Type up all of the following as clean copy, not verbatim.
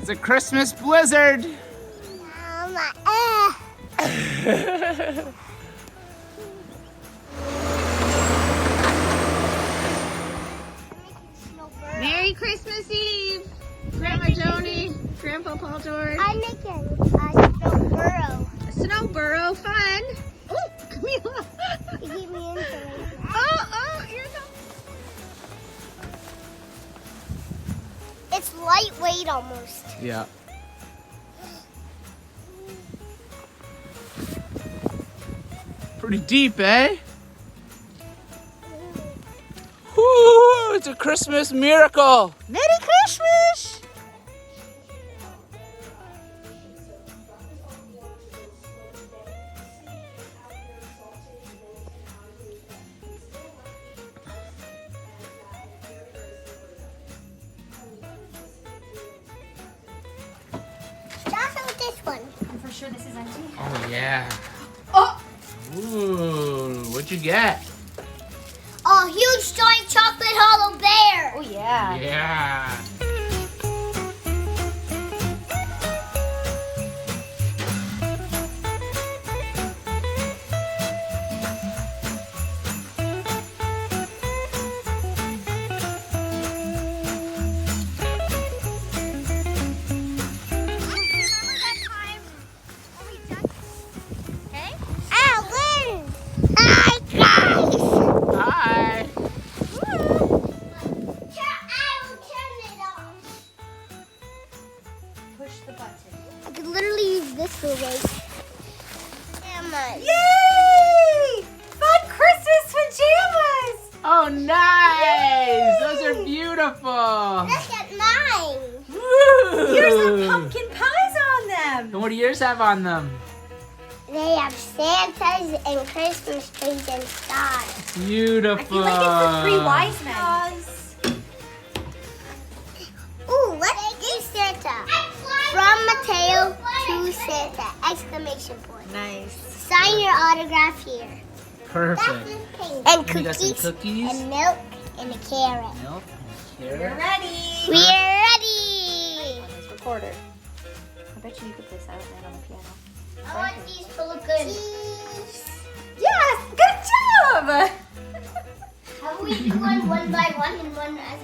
It's a Christmas blizzard. Merry Christmas Eve, Grandma Joni, Grandpa Paul George. I'm making a snow burrow. A snow burrow, fun. Oh, Camila. You get me into it. Oh, here it comes. It's lightweight almost. Yeah. Pretty deep, eh? Woo, it's a Christmas miracle. Merry Christmas. Start with this one. I'm for sure this is empty. Oh, yeah. Oh, Ooh, what'd you get? A huge giant chocolate hollow bear. oh yeah. Yeah. Alan! Hi, guys! Hi. I will turn it on. Push the button. I could literally use this for weight. Emma. Yay! Fun Christmas pajamas. Oh, nice. Those are beautiful. Look at mine. Woo. Yours have pumpkin pies on them. And what do yours have on them? They have Santas and Christmas trees and stars. Beautiful. I feel like it's the three wise men. Ooh, what is Santa? From Mateo to Santa! Exclamation point. Nice. Sign your autograph here. Perfect. And We got some cookies, cookies. and milk and a carrot. Milk and We're carrot. ready. We are ready. This recorder. I bet you could play Silent Night on the piano. I want these to look good. Yes, good job. Have we gone one by one and one as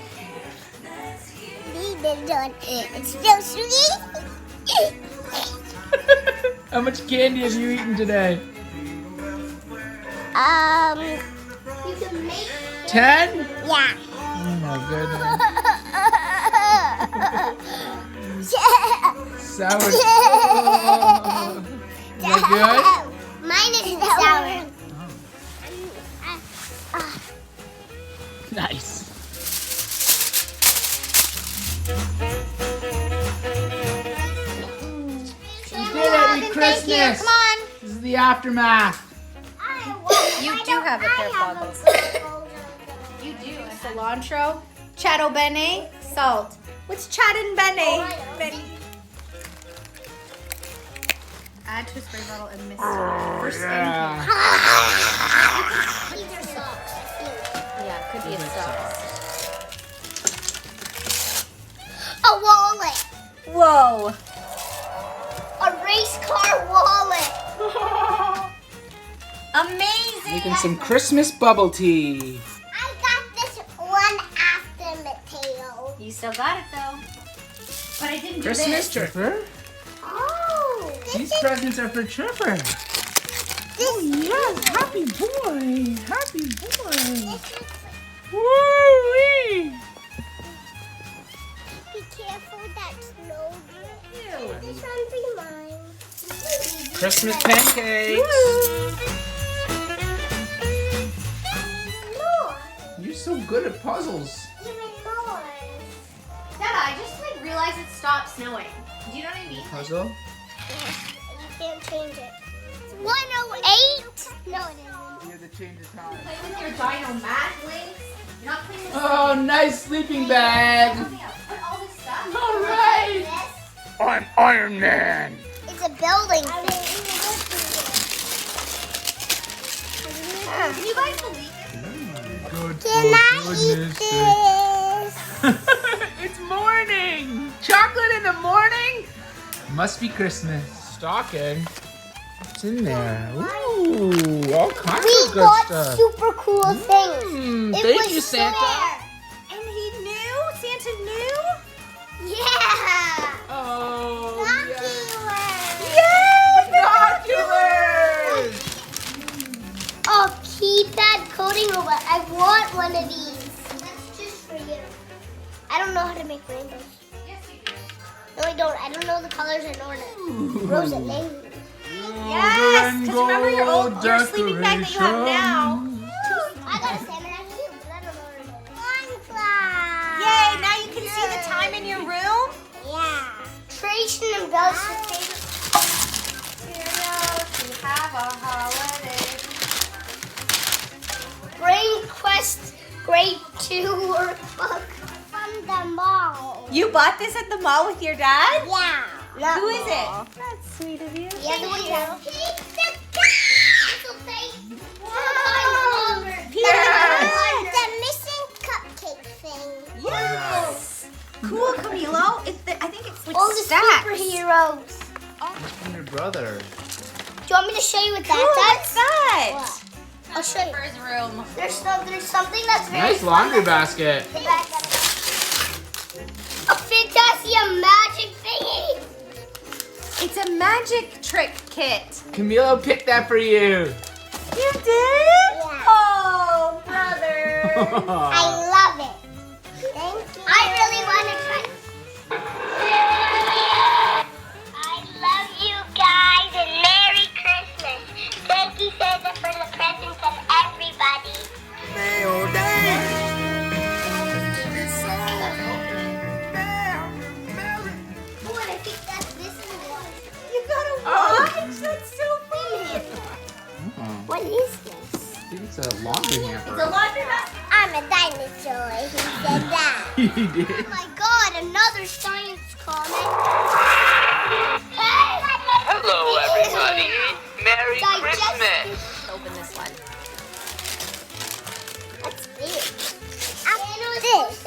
it's still sweet. How much candy have you eaten today? You can make 10? yeah. Oh my goodness. Sour. Is that Mine is sour. good? Nice. We did it. We Christmas. Come on. This is the aftermath. You do have a pair of goggles. You do. Cilantro, chatto bene, salt. What's chat and bene? Betty. Add to a spray bottle and mist. First Yeah. These are socks. Yeah, could be a sauce. A wallet. Whoa. A race car wallet. Amazing. Making some Christmas bubble tea. I got this one after Mateo. You still got it though. But I didn't do Christmas this. Tripper. Oh, These presents are for Tripper. Oh yes, happy boy, happy boy. Woo-wee. Be careful that snow drip. This one be mine. Christmas pancakes. More. You're so good at puzzles. Even more. Dada, I just realized it stopped snowing. Do you know what I mean? Puzzle? You can't change it. It's 108? No, it isn't. You have to change the time. Play with your dino math links. You're not playing with Oh, nice sleeping bag. Put all this stuff. All right. This? I'm Iron Man. It's a building thing. Can you guys believe it? Good Can I eat this? It's morning. Chocolate in the morning? Must be Christmas. Stocking. What's in there? Ooh, all kinds We of good got stuff. super cool things. It Thank was you, Santa. And he knew? Santa knew? Yeah. Oh, Binoculars. binoculars! Oh, keep that coating over. I want one of these. That's just for you. I don't know how to make rainbows. Yes, you do. No, I don't. I don't know the colors in order. Rose and navy. Yes, because remember your sleeping bag that you have now. I got a salmon out too, but I don't know what it is. Yay, now you can see the time in your room. Yeah. Tracy and Bella's favorite. Cheerios, we have a holiday. Brain Quest Grade 2 workbook from the mall. You bought this at the mall with your dad? Yeah. Who is it? That's sweet of you. Yeah, the one that the missing cupcake thing. Yes. Cool, Camilo. I think it's like All the stacks. superheroes. And your brother. Do you want me to show you what Cool, that what's does? that? What? I'll show you. For his room. There's something that's very Nice laundry basket. A Fantasia magic thingy. It's a magic trick kit. Camilo picked that for you. You did? Yeah. Oh, brother. I love it. Thank you. I really want to try. I love you guys and Merry Christmas. Thank you, Santa, for the presents of everybody. Oh, and I think this is one. You got a watch? That's so funny. What is this? I think it's a laundry hamper. The laundry basket. I'm a dinosaur. He said that. He did. Oh my God! Another science comic. Hello, everybody. Merry Christmas. Open this one. What's this? This.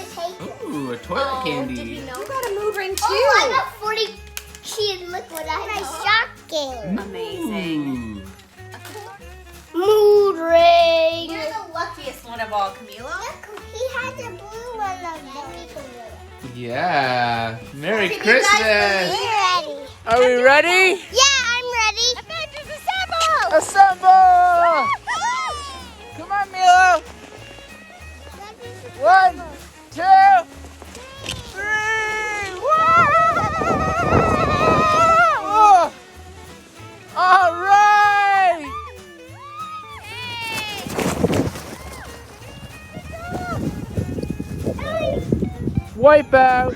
Ooh, a toilet candy. Did we know? You got a mood ring too. Oh, I got 40 kid. Look what I got. Shocking. Amazing. Ooh. Mood ring. You're the luckiest one of all, Camilo. Look, he has a blue one of Yeah. Merry Can you guys Christmas. ready? Are we ready? Yeah, I'm ready. Avengers assemble! Assemble! Come on, Milo. 1, 2, 3. Whoa! All right. Wipe out.